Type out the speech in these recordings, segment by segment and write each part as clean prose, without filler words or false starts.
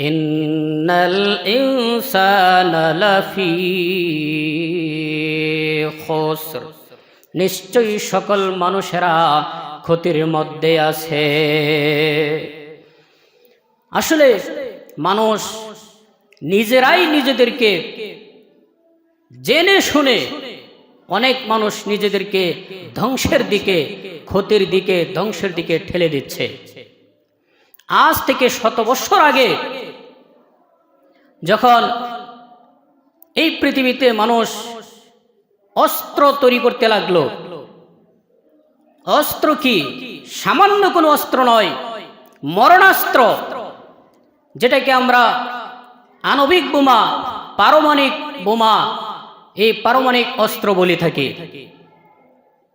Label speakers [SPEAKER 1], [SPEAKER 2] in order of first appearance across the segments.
[SPEAKER 1] ইন্নাল ইনসানা লাফি খুসর, নিশ্চয়ই সকল মানুষেরা ক্ষতির মধ্যে আছে। আসলে মানুষ নিজেরাই নিজেদেরকে জেনে শুনে অনেক মানুষ নিজেদেরকে ধ্বংসের দিকে, ক্ষতির দিকে, ধ্বংসের দিকে ঠেলে দিচ্ছে। আজ থেকে 100 বছর আগে যখন এই পৃথিবীতে মানুষ অস্ত্র তৈরি করতে লাগলো, অস্ত্র কি সামান্য কোনো অস্ত্র নয়, মরণাস্ত্র, যেটাকে আমরা আণবিক বোমা, পারমাণবিক বোমা, এই পারমাণবিক অস্ত্র বলে থাকি।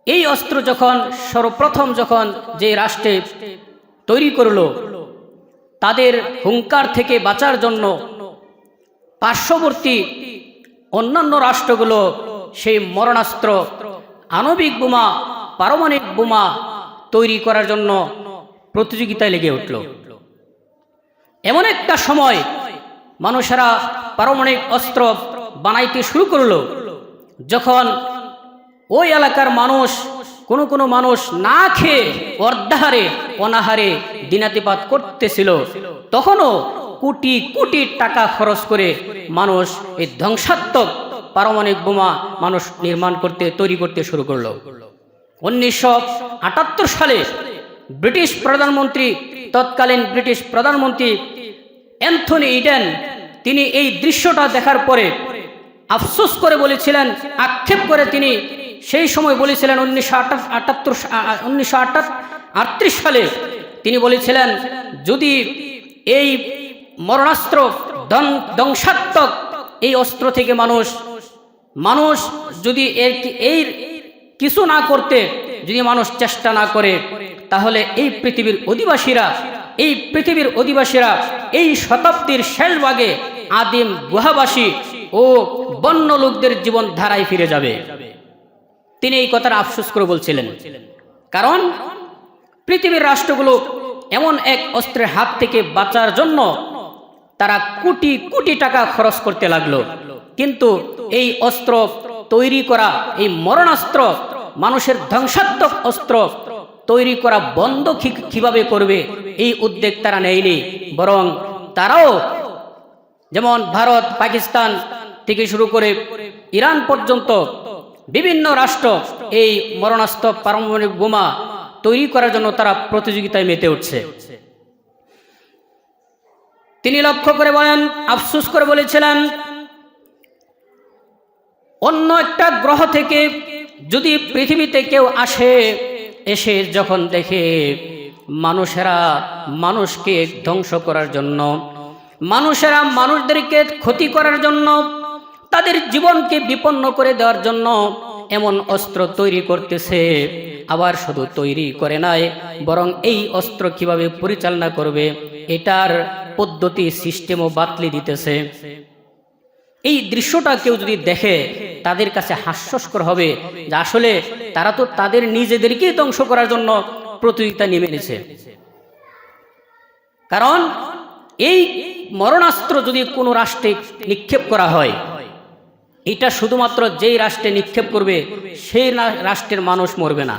[SPEAKER 1] এই অস্ত্র যখন সর্বপ্রথম যখন যে রাষ্ট্রে তৈরি করলো, তাদের হুঙ্কার থেকে বাঁচার জন্য পার্শ্ববর্তী অন্যান্য রাষ্ট্রগুলো সেই মরণাস্ত্র, আণবিক বোমা, পারমাণবিক বোমা তৈরি করার জন্য প্রতিযোগিতায় লেগে উঠল। এমন একটা সময় মানুষেরা পারমাণবিক অস্ত্র বানাইতে শুরু করলো, যখন ওই এলাকার মানুষ, কোনো মানুষ না খেয়ে অর্ধাহারে অনাহারে দিনাতিপাত করতেছিল, তখনও কোটি কোটি টাকা খরচ করে মানুষ এই ধ্বংসাত্মক পারমাণবিক বোমা মানুষ নির্মাণ করতে, তৈরি করতে শুরু করলো। 1978 সালে ব্রিটিশ প্রধানমন্ত্রী, তৎকালীন ব্রিটিশ প্রধানমন্ত্রী অ্যান্থনি ইডেন, তিনি এই দৃশ্যটা দেখার পরে আফসোস করে বলেছিলেন, আক্ষেপ করে তিনি সেই সময় বলেছিলেন, 1938 সালে তিনি বলেছিলেন, যদি এই মরণাস্ত্র, ধ্বংসাত্মক এই অস্ত্র থেকে মানুষ যদি এর কিছু না করতে, যদি মানুষ চেষ্টা না করে, তাহলে এই পৃথিবীর অধিবাসীরা এই শতাব্দীর শেষ ভাগে আদিম গুহাবাসী ও বন্য লোকদের জীবন ধারায় ফিরে যাবে। তিনি এই কথাটা আফসোস করে বলছিলেন, কারণ পৃথিবীর রাষ্ট্রগুলো এমন এক অস্ত্রের হাত থেকে বাঁচার জন্য তারা কোটি কোটি টাকা খরচ করতে লাগলো, কিন্তু এই অস্ত্র তৈরি করা, এই মরণাস্ত্র, মানুষের ধ্বংসাত্মক অস্ত্র তৈরি করা বন্ধ কিভাবে করবে এই উদ্যোগ তারা নেয়নি, বরং তারাও যেমন ভারত, পাকিস্তান থেকে শুরু করে ইরান পর্যন্ত বিভিন্ন রাষ্ট্র এই মরণাস্ত্র, পারমাণবিক বোমা তৈরি করার জন্য তারা প্রতিযোগিতায় মেতে উঠছে। তিনি লক্ষ্য করে বলেন, আফসোস করে বলেছিলেন, অন্য একটা গ্রহ থেকে যদি পৃথিবীতে কেউ এসে যখন দেখে মানুষেরা মানুষকে ধ্বংস করার জন্য, মানুষেরা মানুষদেরকে ক্ষতি করার জন্য, তাদের জীবনকে বিপন্ন করে দেওয়ার জন্য এমন অস্ত্র তৈরি করতেছে, আবার শুধু তৈরি করে নাই, বরং এই অস্ত্র কিভাবে পরিচালনা করবে এটার পদ্ধতি, সিস্টেমও বাতলি দিতেছে। এই দৃশ্যটা কেউ যদি দেখে, তাদের কাছে হাস্যস্কর হবে যে আসলে তারা তো তাদের নিজেদেরকেই ধ্বংস করার জন্য প্রতিযোগিতা নেমে নিয়েছে। কারণ এই মরণাস্ত্র যদি কোনো রাষ্ট্রে নিক্ষেপ করা হয়, এটা শুধুমাত্র যেই রাষ্ট্রে নিক্ষেপ করবে সেই রাষ্ট্রের মানুষ মরবে না,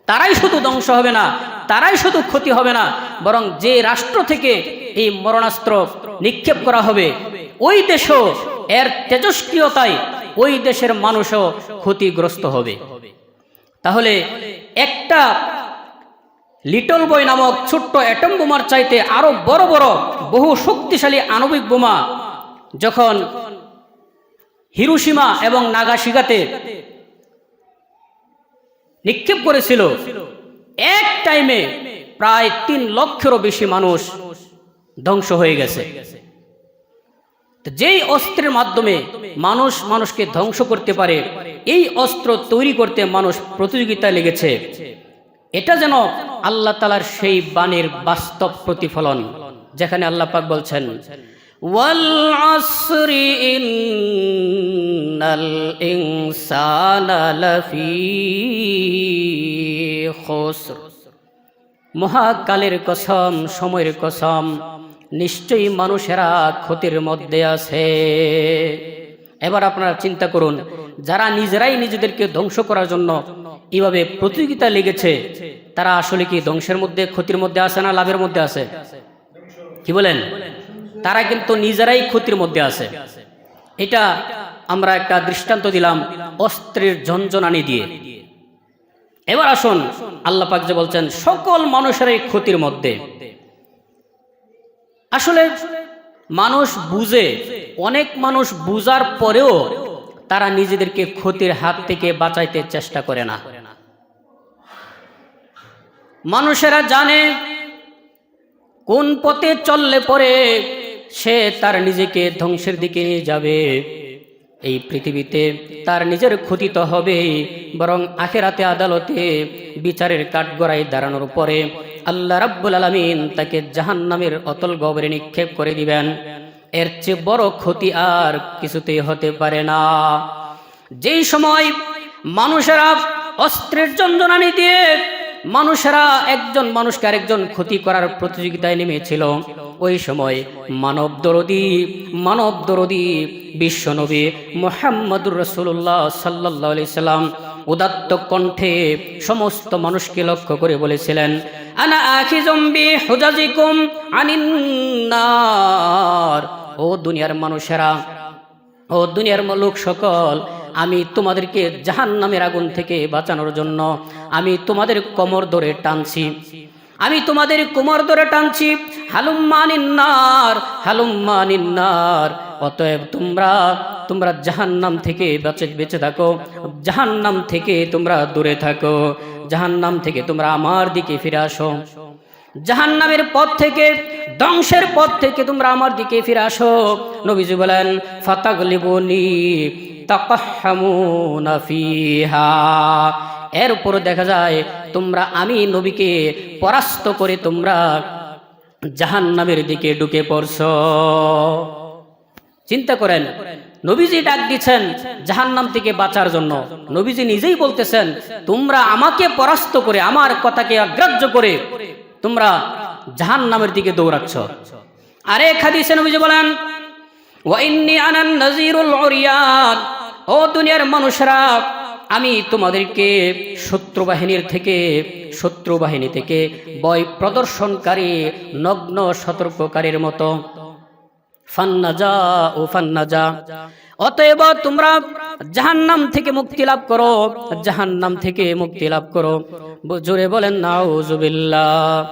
[SPEAKER 1] তারাই শুধু ধ্বংস হবে না, তারাই শুধু ক্ষতি হবে না, বরং যে রাষ্ট্র থেকে এই মরণাস্ত্র নিক্ষেপ করা হবে ওই দেশও এর তেজস্ক্রিয়তায় ওই দেশের মানুষও ক্ষতিগ্রস্ত হবে। তাহলে একটা লিটল বয় নামক ছোট্ট অ্যাটম বোমার চাইতে আরো বড় বড় বহু শক্তিশালী আণবিক বোমা যখন হিরোশিমা এবং নাগাসাকিতে নিক্ষেপ করেছিল, এক টাইমে প্রায় 3 লক্ষেরও বেশি মানুষ ধ্বংস হয়ে গেছে। যেই অস্ত্রের মাধ্যমে মানুষকে ধ্বংস করতে পারে, এই অস্ত্র তৈরি করতে মানুষ প্রতিযোগিতায় লেগেছে। এটা যেন আল্লাহ তাআলার সেই বাণীর বাস্তব প্রতিফলন, যেখানে আল্লাহ পাক বলছেন, ওয়াল আসরি ইন্নাল ইনসানা লাফি খুসর, মহাকালের কসম, সময়ের কসম, নিশ্চয়ই মানুষেরা ক্ষতির মধ্যে আছে। এবার আপনারা চিন্তা করুন, যারা নিজেরাই নিজেদেরকে ধ্বংস করার জন্য এইভাবে প্রতিযোগিতা লেগেছে, তারা আসলে কি ধ্বংসের মধ্যে, ক্ষতির মধ্যে আছে না লাভের মধ্যে আছে? কি বলেন? তারা কিন্তু নিজেরাই ক্ষতির মধ্যে আছে। এটা আমরা একটা দৃষ্টান্ত দিলাম অস্ত্রের ঝনঝনানি দিয়ে। এবার আসুন, আল্লাহ পাক যে বলছেন সকল মানুষেরাই ক্ষতির মধ্যে। আসলে মানুষ বুঝে, অনেক মানুষ বুঝার পরেও তারা নিজেদেরকে ক্ষতির হাত থেকে বাঁচাইতে চেষ্টা করে না। মানুষেরা জানে কোন পথে চললে পরে সে তার নিজেকে ধ্বংসের দিকে নিয়ে যাবে। এই পৃথিবীতে তার নিজের ক্ষতি তো হবেই, বরং আখিরাতে আদালতে বিচারের কাঠগড়ায় দাঁড়ানোর পরে আল্লাহ রাব্বুল আলামিন তাকে জাহান্নামের অতল গহ্বরে নিক্ষেপ করে দিবেন। এর চেয়ে বড় ক্ষতি আর কিছুতেই হতে পারে না। যেই সময় মানুষেরা অস্ত্রের ঝনঝনানি দিয়ে মানুষেরা একজন মানুষকে আরেকজন ক্ষতি করার প্রতিযোগিতায় নেমেছিল, ওই সময় মানব দরদি বিশ্বনবী মুহাম্মদুর রাসূলুল্লাহ সাল্লাল্লাহু আলাইহি সাল্লাম উদাত্ত কণ্ঠে সমস্ত মানুষকে লক্ষ্য করে বলেছিলেন, আনা আখিযুম বিহুজাজিকুম আনিন নার। ও দুনিয়ার মানুষেরা, ও দুনিয়ার লোক সকল, আমি তোমাদেরকে জাহান্নামের আগুন থেকে বাঁচানোর জন্য আমি তোমাদের কোমর ধরে টানছি, আমি তোমাদের কোমর ধরে টানছি। হালুম্মা নিন্নার, হালুম্মা নিন্নার। অতএব তোমরা জাহান্নাম থেকে বেঁচে থাকো, জাহান্নাম থেকে তোমরা দূরে থাকো, জাহান্নাম থেকে তোমরা আমার দিকে ফিরে আসো, জাহান্নামের পথ থেকে, ধ্বংসের পথ থেকে তোমরা আমার দিকে ফিরে আসো। নবীজি বলেন, ফাতাগলিবুনি তাকাহহামুনা ফিহা। এরপর দেখা যায় আমি নবীকে পরাস্ত করে তোমরা জাহান্নামের দিকে ঢুকে পড়ছো। চিন্তা করেন, নবীজি ডাক দিচ্ছেন জাহান্নাম থেকে বাঁচার জন্য। নবীজি নিজেই বলতেছেন, তোমরা আমাকে পরাস্ত করে, আমার কথাকে অগ্রাহ্য করে তোমরা জাহান্নামের দিকে দৌড়াচ্ছ। আরেক হাদিসে নবীজি বলেন, ওয়া ইন্নী আনান নাযীরুল উরিয়ান। ও দুনিয়ার মানুষরা, আমি তোমাদেরকে শত্রু বাহিনী থেকে ভয় প্রদর্শনকারী, নগ্ন সতর্ককারীর মতো। ফান্নাজা ও ফান্নাজা। অতএব তোমরা জাহান্নাম থেকে মুক্তি লাভ করো, জাহান্নাম থেকে মুক্তি লাভ করো। জোরে বলেন নাউজুবিল্লাহ।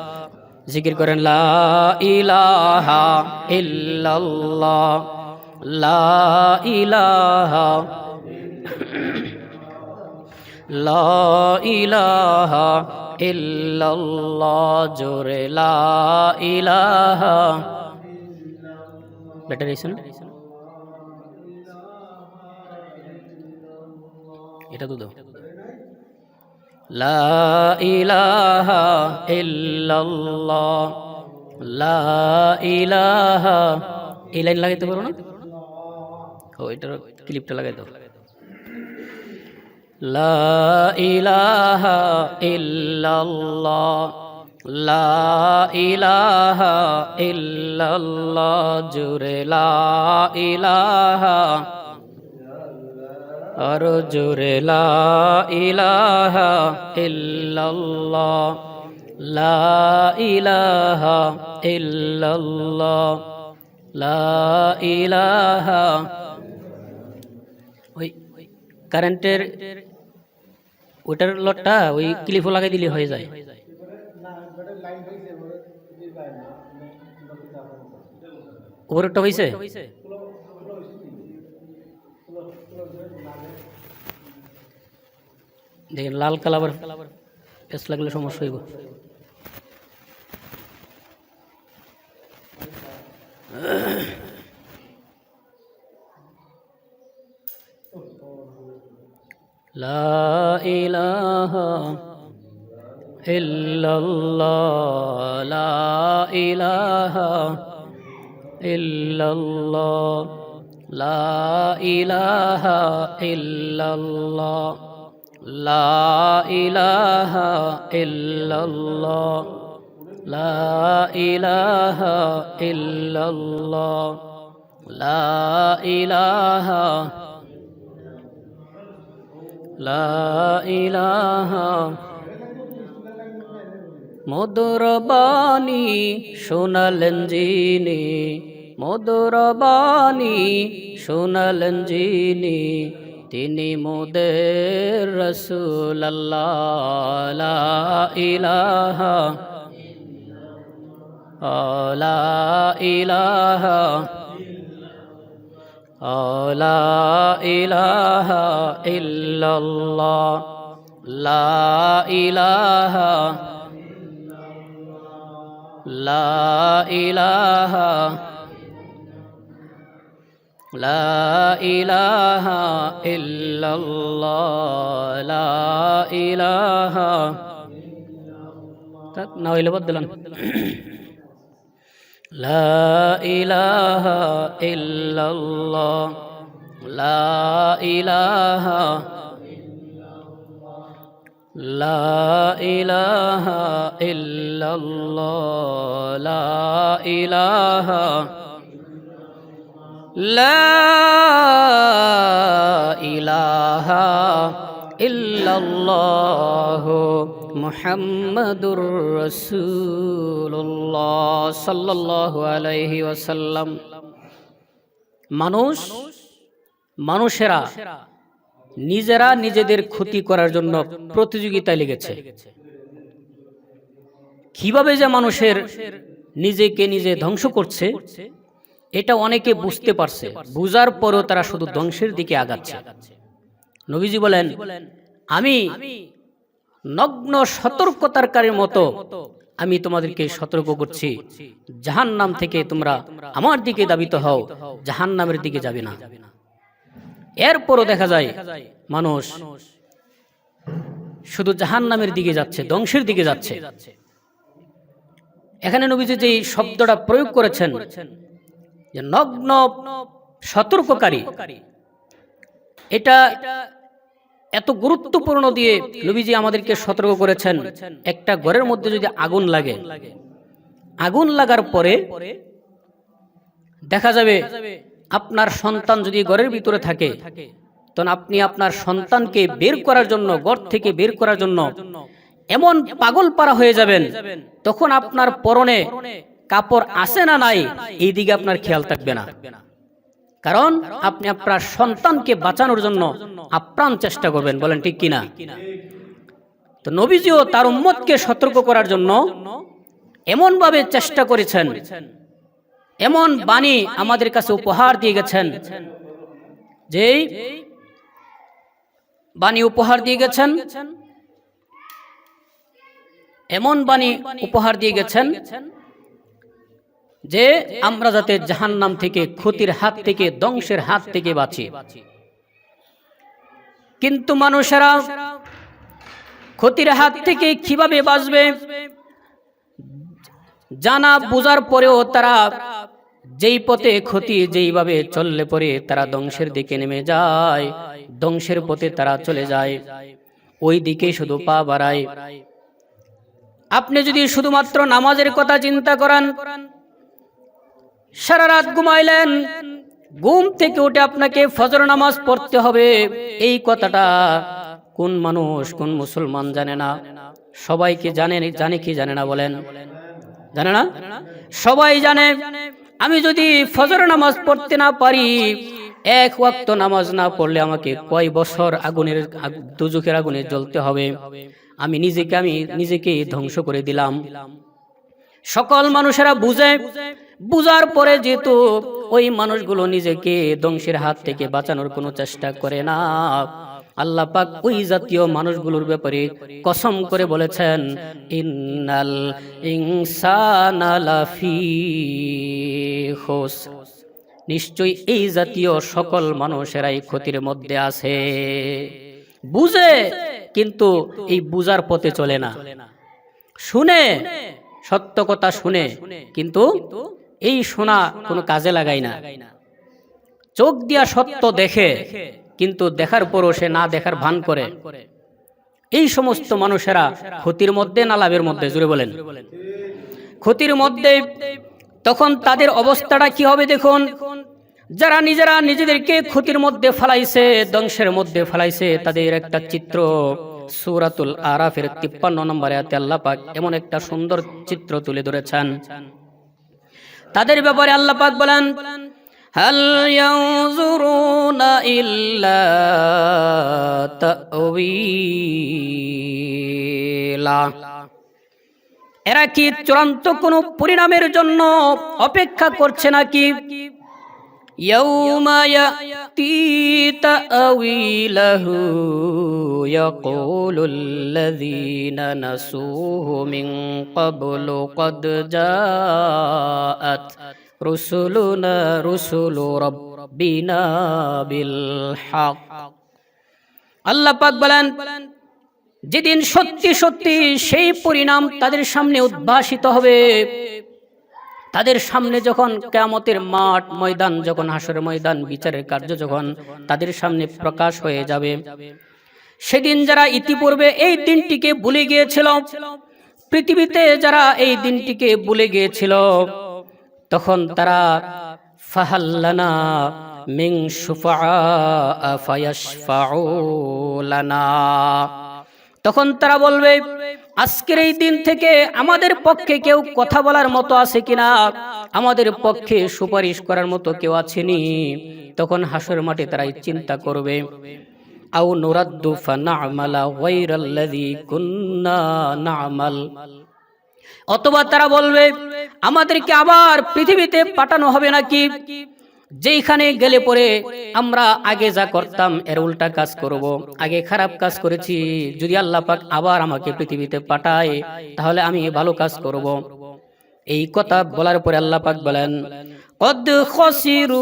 [SPEAKER 1] জিকির করেন লা ইলাহা ইল্লাল্লাহ, লা ইলাহা, লা ইলাহা ইল্লাল্লাহ। জোরে লা ইলাহা। বেটার হইছে না? এটা তো দাও। লা ইলাহা ইল্লাল্লাহ, লা ইলাহা। এই লাইন লাগাইতে পারো না? ও, এটার ক্লিপটা লাগাই দাও। লা ইলাহা ইল্লাল্লাহ, লা ইলাহা ইল্লাল্লাহ। জোরে লা ইলাহা, আর জোরে লা ইলাহা ইল্লাল্লাহ, লা ইলাহা ইল্লাল্লাহ, লা ইলাহা। ওই কারেন্টের ওইটার লটটা ওই ক্লিপও লাগাই দিলে হয়ে যায়। ওপরেরটা হয়েছে? দেখেন লাল কালার পেস লাগলে সমস্যা হইব। লা ইলাহা ইল্লাল্লাহ, লা ইলাহা ইল্লাল্লাহ, লা ইলাহা ইল্লাল্লাহ, লা ইলাহা ইল্লাল্লাহ, লা ইলাহা ইল্লাল্লাহ, লা ইলাহা, লা ইলাহা। মধুর বাণী শোনালেন যিনি, মধুর বাণী শোনালেন যিনি, তিনি মোদের রসূল আল্লাহ। লা ইলাহা, লা ইলাহা, লা ইলাহা ইল্লাল্লাহ, লা ইলাহা, লা ইলাহা, লা ইলাহা ইল্লাল্লাহ, লা ইলাহা। তাক না হইলে বাদ দিলাম। লা ইলাহা ইল্লাল্লাহ, লা ইলাহা, লা ইলাহা ইল্লাল্লাহ, লা ইলাহা, লা ইলাহা ইল্লাল্লাহ মুহাম্মাদুর রাসূলুল্লাহ সাল্লাল্লাহু আলাইহি ওয়াসাল্লাম। মানুষেরা নিজেরা নিজেদের ক্ষতি করার জন্য প্রতিযোগিতায় লেগেছে। কিভাবে যে মানুষের নিজেকে নিজে ধ্বংস করছে এটা অনেকে বুঝতে পারছে, বুঝার পরেও তারা শুধু ধ্বংসের দিকে আগাচ্ছে। নবীজি বলেন, আমি নগ্ন সতর্কতাকারীর মতো আমি তোমাদেরকে সতর্ক করছি, জাহান্নাম থেকে তোমরা আমার দিকে ধাবিত হও, জাহান্নামের দিকে যাবে না। এরপরও দেখা যায় মানুষ শুধু জাহান্নামের দিকে যাচ্ছে, ধ্বংসের দিকে যাচ্ছে। এখানে নবীজি যে শব্দটা প্রয়োগ করেছেন যে নগ্ন সতর্ককারী, এটা এত গুরুত্বপূর্ণ দিয়ে নবীজি আমাদেরকে সতর্ক করেছেন। একটা ঘরের মধ্যে যদি আগুন লাগে, আগুন লাগার পরে দেখা যাবে আপনার সন্তান যদি ঘরের ভিতরে থাকে, তখন আপনি আপনার সন্তানকে বের করার জন্য, ঘর থেকে বের করার জন্য এমন পাগল পারা হয়ে যাবেন, তখন আপনার পরনে কাপড় আছে না নাই এই দিকে আপনার খেয়াল থাকবে না, কারণ আপনি আপনার সন্তানকে বাঁচানোর জন্য আপ্রাণ চেষ্টা করবেন। বলেন ঠিক কিনা? তো নবীজিও তার উম্মতকে সতর্ক করার জন্য এমন ভাবে চেষ্টা করেছেন, এমন বাণী আমাদের কাছে উপহার দিয়ে গেছেন, যেই বাণী উপহার দিয়ে গেছেন, এমন বাণী উপহার দিয়ে গেছেন যে আমরা যাতে জাহান্নাম থেকে, ক্ষতির হাত থেকে, ধ্বংসের হাত থেকে বাঁচি। কিন্তু মানুষেরা ক্ষতির হাত থেকে কিভাবে বাঁচবে জানা বোঝার পরেও তারা যেই পথে ক্ষতি, যেইভাবে চললে পরে তারা ধ্বংসের দিকে নেমে যায়, ধ্বংসের পথে তারা চলে যায়, ওই দিকে শুধু পা বাড়ায়। আপনি যদি শুধুমাত্র নামাজের কথা চিন্তা করেন, সারা রাত ঘুমাইলেন, ঘুম থেকে উঠে আপনাকে ফজর নামাজ পড়তে হবে, এই কথাটা কোন মানুষ, কোন মুসলমান জানে না? সবাইকে জানে কি জানে না? বলেন, জানে না? সবাই জানে। আমি যদি ফজর নামাজ পড়তে না পারি, এক ওয়াক্ত নামাজ না পড়লে আমাকে কয় বছর আগুনের, দুজখের আগুনে জ্বলতে হবে। আমি নিজেকে ধ্বংস করে দিলাম। সকল মানুষেরা বুঝে, বুঝার পরে যেহেতু ওই মানুষগুলো নিজেকে ধ্বংসের হাত থেকে বাঁচানোর কোনো চেষ্টা করে না, আল্লাহ পাক ওই জাতীয় মানুষগুলোর ব্যাপারে কসম করে বলেছেন, ইন্নাল ইনসানা লাফি খুসর, নিশ্চয়ই এই জাতীয় সকল মানুষেরাই ক্ষতির মধ্যে আছে। বুঝে কিন্তু এই বুঝার পথে চলে না, শুনে, সত্য কথা শুনে, কিন্তু এই শোনা কোনো কাজে লাগায় না। চোখ দিয়া সত্য দেখে, কিন্তু দেখার পরও সে না দেখার ভান করে। এই সমস্ত মানুষেরা ক্ষতির মধ্যে না লাভের মধ্যে? জুড়ে বলেন। ক্ষতির মধ্যে, তখন তাদের অবস্থাটা কি হবে দেখুন। যারা নিজেরা নিজেদেরকে ক্ষতির মধ্যে ফেলাইছে, ধ্বংসের মধ্যে ফেলাইছে, তাদের একটা চিত্র সূরাতুল আরাফের 53 নম্বর আয়াতে আল্লাহ পাক এমন একটা সুন্দর চিত্র তুলে ধরেছেন। তাদের ব্যাপারে আল্লাহ পাক বলেন, হাল ইয়ানজুরুনা ইল্লা তা'ওয়িলা, এরা কি চূড়ান্ত কোনো পরিণামের জন্য অপেক্ষা করছে নাকি? ইয়াউমা ইয়াতি তা'ওয়িলাহু ইয়াকুলুল লাযীনা নাসূহু মিন ক্বাবলু ক্বাদ জাআত রুসুলু রাব্বিনা বিল হক। আল্লাহ পাক বলেন, যেদিন সত্যি সত্যি সেই পরিণাম তাদের সামনে উদ্ভাসিত হবে, তাদের সামনে যখন কিয়ামতের মাঠ ময়দান, যখন হাসরের ময়দান, বিচারের কার্য যখন তাদের সামনে প্রকাশ হয়ে যাবে, সেদিন যারা ইতিপূর্বে এই দিনটিকে ভুলে গিয়েছিল, পৃথিবীতে যারা এই দিনটিকে ভুলে গিয়েছিল, তখন তারা ফাহাল্লানা মিন শুফাআ ফায়াশফাউ লানা, তখন তারা বলবে, আজকের এই দিন থেকে আমাদের পক্ষে কেউ কথা বলার মতো আছে কিনা, আমাদের পক্ষে সুপারিশ করার মতো কেউ আছেনি। তখন হাসর মাঠে তারা চিন্তা করবে, আও নুরাদ্দু ফানা'মালা গায়রাল্লাযী কুন্না না'মাল, অথবা তারা বলবে, আমাদেরকে আবার পৃথিবীতে পাঠানো হবে নাকি, যেখানে গেলে পরে আমরা আগে যা করতাম এর উল্টা কাজ করব, আগে খারাপ কাজ করেছি, যদি আল্লাহ পাক আবার আমাকে পৃথিবীতে পাঠায় তাহলে আমি ভালো কাজ করব। এই কথা বলার পরে আল্লাহ পাক বলেন, কদ খাসিরু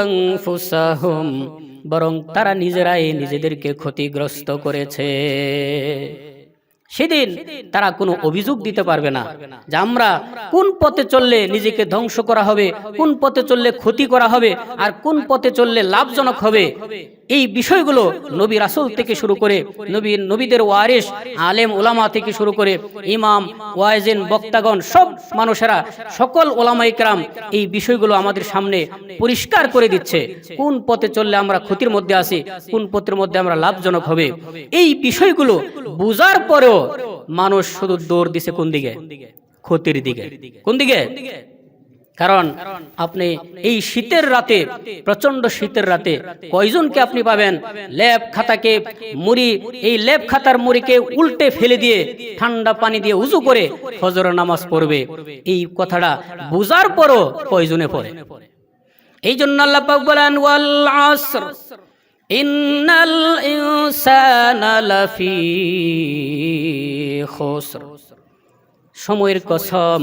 [SPEAKER 1] আনফুসাহুম, বরং তারা নিজেরাই নিজেদেরকে ক্ষতিগ্রস্ত করেছে। সেদিন তারা কোনো অভিযোগ দিতে পারবে না যে আমরা কোন পথে চললে নিজেকে ধ্বংস করা হবে, কোন পথে চললে ক্ষতি করা হবে, আর কোন পথে চললে লাভজনক হবে। এই বিষয়গুলো নবী রাসূল থেকে শুরু করে নবীদের ওয়ারিস আলেম ওলামা থেকে শুরু করে ইমাম ওয়াইজিন বক্তাগণ, সব মানুষেরা, সকল ওলামায়ে কেরাম এই বিষয়গুলো আমাদের সামনে পরিষ্কার করে দিচ্ছে, কোন পথে চললে আমরা ক্ষতির মধ্যে আছি, কোন পথের মধ্যে আমরা লাভজনক হবে। এই বিষয়গুলো বুঝার পরেও মানুষ শুধু দৌড় দিছে কোন দিকে? ক্ষতির দিকে। কোন দিকে? কারণ আপনি এই শীতের রাতে, প্রচন্ড শীতের রাতে কয়জনকে আপনি পাবেন লেপ খাতাকে মুড়ি, এই লেপ খাতার মুড়িকে উল্টে ফেলে দিয়ে ঠান্ডা পানি দিয়ে উযু করে ফজরের নামাজ পড়বে? এই কথাটা বুঝার পরও কয়জনে পড়ে? এই জন্য আল্লাহ পাক বলেন, ওয়াল আসর ইন্নাল ইনসানা লাফি খুসর, সময়ের কসম,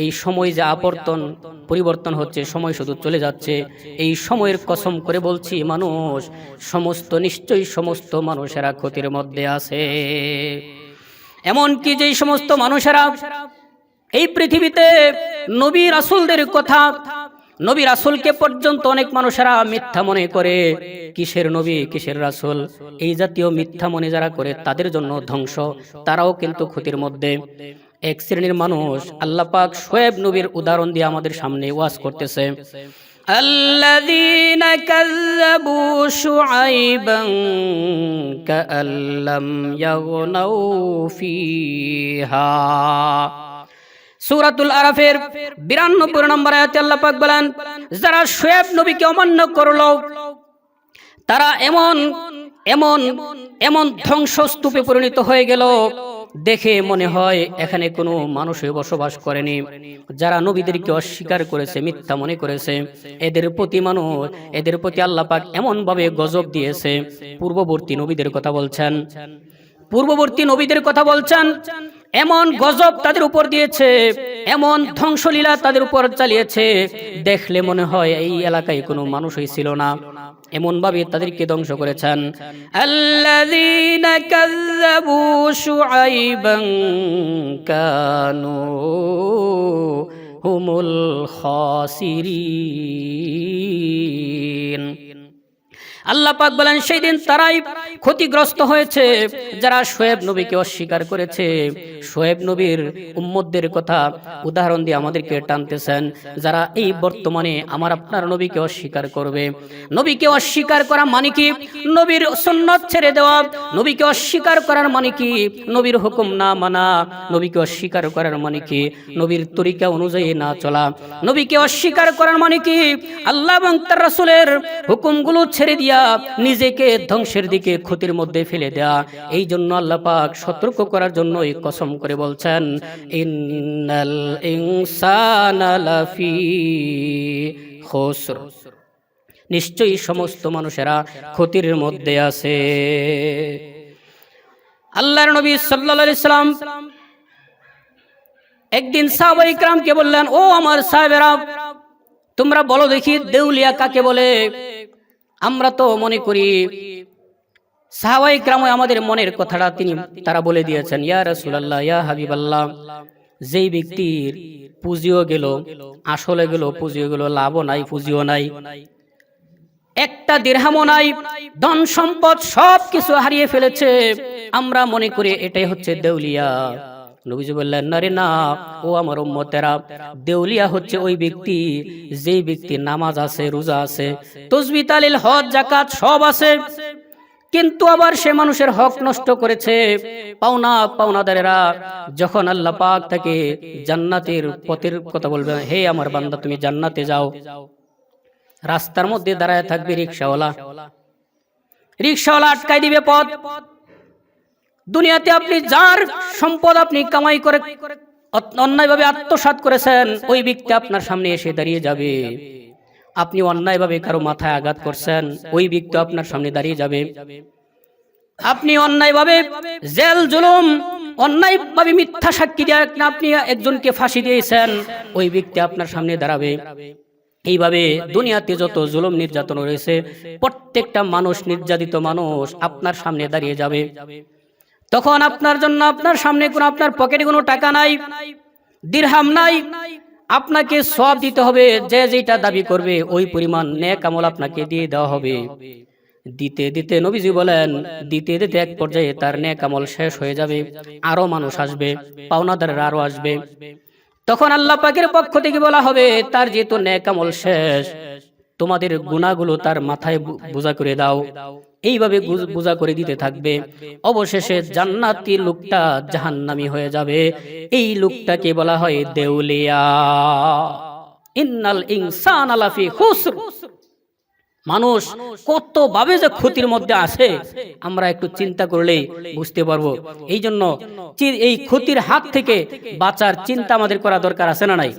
[SPEAKER 1] এই সময় যে পরিবর্তন হচ্ছে, সময় শুধু চলে যাচ্ছে, এই সময়ের কসম করে বলছি, মানুষ নিশ্চয়ই সমস্ত মানুষেরা ক্ষতির মধ্যে আছে। এমনকি যেই সমস্ত মানুষেরা এই পৃথিবীতে নবী রাসূলদের কথা, নবী রাসূলকে পর্যন্ত অনেক মানুষেরা মিথ্যা মনে করে, কিসের নবী কিসের রাসূল, এই জাতীয় মিথ্যা মনে যারা করে তাদের জন্য ধ্বংস, তারাও কিন্তু ক্ষতির মধ্যে। এক শ্রেণীর মানুষ আল্লাহ পাক শোয়েব নবীর উদাহরণ দিয়ে আমাদের সামনে ওয়াজ করতেছে, আল্লাযীনা কাযযাবু শুআইবান কাআল্লাম ইয়াগনাউ ফিহা। সূরাতুল আরাফের 92 নম্বর আয়াতে আল্লাহ পাক বলেন, যারা শোয়েব নবীকে অমান্য করলো, তারা এমন এমন এমন ধ্বংসস্তূপে পরিণত হয়ে গেল, দেখে মনে হয় এখানে কোনো মানুষই বসবাস করেনি। যারা নবীদেরকে অস্বীকার করেছে, মিথ্যা মনে করেছে, এদের প্রতি আল্লাহ পাক এমন ভাবে গজব দিয়েছে। পূর্ববর্তী নবীদের কথা বলছেন, এমন গজব তাদের উপর দিয়েছে, এমন ধ্বংসলীলা তাদের উপর চালিয়েছে, দেখলে মনে হয় এই এলাকায় কোনো মানুষই ছিল না, এমন ভাবে তাদেরকে ধ্বংস করেছেন। আল্লাযীনা কাযযাবু শুআইবান কানু হুমুল খাসিরিন। আল্লাহ পাক বলেন সেই দিন তারাই ক্ষতিগ্রস্ত হয়েছে যারা শোয়েব নবীকে অস্বীকার করেছে। শোয়েব নবীর উম্মতদের কথা উদাহরণ দিয়ে আমাদেরকে টানতেছেন, যারা এই বর্তমানে আমার আপনার নবীকে অস্বীকার করবে। নবীকে অস্বীকার করা মানে কি? নবীর সুন্নাত ছেড়ে দেওয়া। নবীকে অস্বীকার করার মানে কি? নবীর হুকুম না মানা। নবীকে অস্বীকার করার মানে কি? নবীর তরিকা অনুযায়ী না চলা। নবীকে অস্বীকার করার মানে কি? আল্লাহ এবং তার রাসূলের হুকুমগুলো ছেড়ে দিয়া নিজেকে ধ্বংসের দিকে, ক্ষতির মধ্যে ফেলে দেয়া। এই জন্য আল্লাহ পাক সতর্ক করার জন্য এই কসম করে বলছেন, ইন্নাল ইনসানা লাফি খুসর, নিশ্চয়ই সমস্ত মানুষেরা ক্ষতির মধ্যে আছে। আল্লাহর নবী সাল্লাল্লাহু আলাইহি সাল্লাম একদিন সাহাবায়ে কিরামকে বললেন, ও আমার সাহাবেরা, তোমরা বলো দেখি দেউলিয়া কাকে বলে? আমরা তো মনে করি, সাহাবায়ে কিরাম আমাদের মনের কথাটা তারা বলে দিয়েছেন, ইয়া রাসূলুল্লাহ, ইয়া হাবিবাল্লাহ, যেই ব্যক্তির পুঁজিও গেল, আসলে গেল, পুঁজিও গেল, লাভও নাই, পুঁজিও নাই, একটা দিরহামও নাই, ধন সম্পদ সবকিছু হারিয়ে ফেলেছে, আমরা মনে করি এটাই হচ্ছে দেউলিয়া। নবীজি বললেন, না রে না, ও আমার উম্মতেরা, দেউলিয়া হচ্ছে ওই ব্যক্তি যেই ব্যক্তি নামাজ আছে, রোজা আছে, তাসবিহ তাহলিল হজ জাকাত সব আছে, কিন্তু আবার সে মানুষের হক নষ্ট করেছে। পাওনাদারেরা যখন আল্লাহ পাক তাকে জান্নাতের পথের কথা বলবে, হে আমার বান্দা তুমি জান্নাতে যাও, রাস্তার মধ্যে দাঁড়ায় থাকবে রিকশাওয়ালা আটকাই দিবে পথ। দুনিয়াতে আপনি যার সম্পদ আপনি কামাই করে অন্যায়ভাবে আত্মসাৎ করেছেন, ওই ব্যক্তি আপনার সামনে এসে দাঁড়িয়ে যাবে। আপনি অন্যায়ভাবে কারো মাথায় আঘাত করছেন, ওই ব্যক্তি আপনার সামনে দাঁড়িয়ে যাবে। আপনি অন্যায়ভাবে জেল জুলুম, অন্যায়ভাবে মিথ্যা সাক্ষী দিয়ে আপনি একজনকে ফাঁসি দিয়েছেন, ওই ব্যক্তি আপনার সামনে দাঁড়াবে। এইভাবে দুনিয়াতে যত জুলুম নির্যাতন রয়েছে, প্রত্যেকটা মানুষ, নির্যাতিত মানুষ আপনার সামনে দাঁড়িয়ে যাবে। তখন আপনার জন্য আপনার সামনে কোনো, আপনার পকেটে কোনো টাকা নাই, দিরহাম নাই, আপনাকে সওয়াব দিতে হবে। যে যেটা দাবি করবে ওই পরিমাণ নেক আমল আপনাকে দিয়ে দেওয়া হবে। দিতে দিতে নবীজি বলেন, দিতে দিতে এক পর্যায়ে তার নেক আমল শেষ হয়ে যাবে, আরো মানুষ আসবে, পাওনাদাররা আরো আসবে। তখন আল্লাহ পাকের পক্ষ থেকে বলা হবে, তার যেহেতু নেক আমল শেষ, তোমাদের গুনাহগুলো তার মাথায় বোঝা করে দাও। এইভাবে বোঝা করে দিতে থাকবে। অবশেষে জান্নাতি লোকটা জাহান্নামী হয়ে যাবে। এই লোকটাকে বলা হয় দেউলিয়া। ইন্নাল ইনসানা লাফি খুসর, মানুষ কত ভাবে যে ক্ষতির মধ্যে আছে, আমরা একটু চিন্তা করলেই বুঝতে পারবো। এই জন্য এই ক্ষতির হাত থেকে বাঁচার চিন্তা আমাদের করা দরকার আছে না নাই?